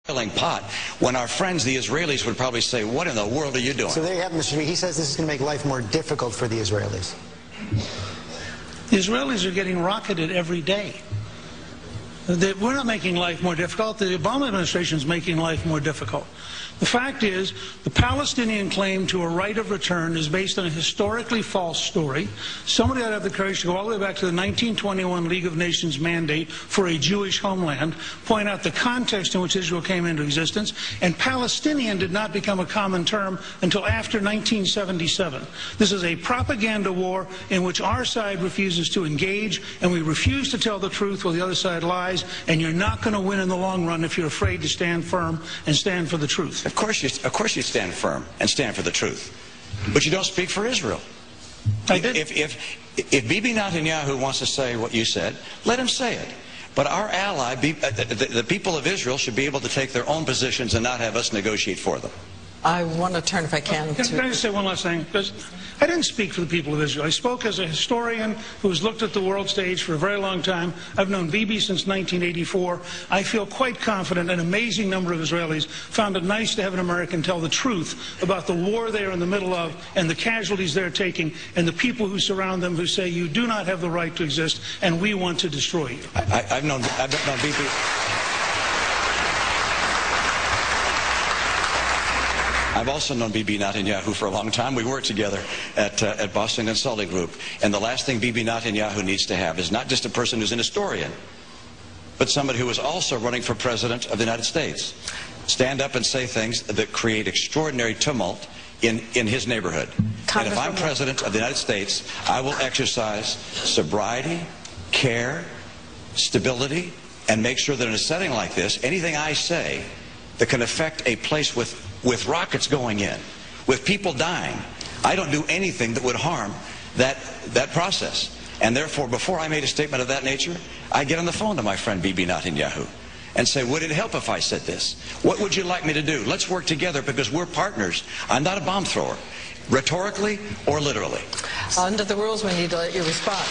boiling pot when our friends, the Israelis, would probably say, what in the world are you doing? So there you have it, Mr. Speaker. He says this is going to make life more difficult for the Israelis. The Israelis are getting rocketed every day. We're not making life more difficult. The Obama administration is making life more difficult. The fact is, the Palestinian claim to a right of return is based on a historically false story. Somebody ought to have the courage to go all the way back to the 1921 League of Nations mandate for a Jewish homeland, point out the context in which Israel came into existence, and Palestinian did not become a common term until after 1977. This is a propaganda war in which our side refuses to engage, and we refuse to tell the truth while the other side lies, and you're not going to win in the long run if you're afraid to stand firm and stand for the truth. Of course you stand firm and stand for the truth, but you don't speak for Israel. I did. If Bibi Netanyahu wants to say what you said, let him say it. But our ally, the people of Israel, should be able to take their own positions and not have us negotiate for them. I want to turn, if I can, to... Can I just say one last thing? Because I didn't speak for the people of Israel. I spoke as a historian who has looked at the world stage for a very long time. I've known Bibi since 1984. I feel quite confident an amazing number of Israelis found it nice to have an American tell the truth about the war they are in the middle of and the casualties they're taking and the people who surround them who say you do not have the right to exist and we want to destroy you. I've known Bibi... I've also known Bibi Netanyahu for a long time. We worked together at Boston Consulting Group. And the last thing Bibi Netanyahu needs to have is not just a person who's an historian, but somebody who is also running for president of the United States. Stand up and say things that create extraordinary tumult in his neighborhood. And if I'm president of the United States, I will exercise sobriety, care, stability, and make sure that in a setting like this, anything I say that can affect a place with rockets going in, with people dying, I don't do anything that would harm that process. And therefore, before I made a statement of that nature, I get on the phone to my friend Bibi Netanyahu and say, would it help if I said this? What would you like me to do? Let's work together because we're partners. I'm not a bomb thrower, rhetorically or literally. Under the rules, we need to let you respond.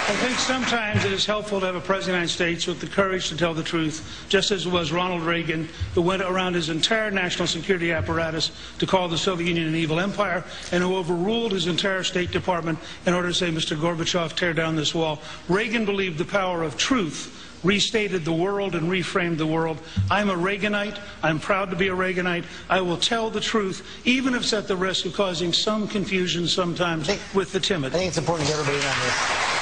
I think sometimes it is helpful to have a president of the United States with the courage to tell the truth, just as it was Ronald Reagan, who went around his entire national security apparatus to call the Soviet Union an evil empire, and who overruled his entire State Department in order to say, Mr. Gorbachev, tear down this wall. Reagan believed the power of truth restated the world and reframed the world. I'm a Reaganite. I'm proud to be a Reaganite. I will tell the truth, even if it's at the risk of causing some confusion sometimes with the timid. I think it's important to get everybody on this.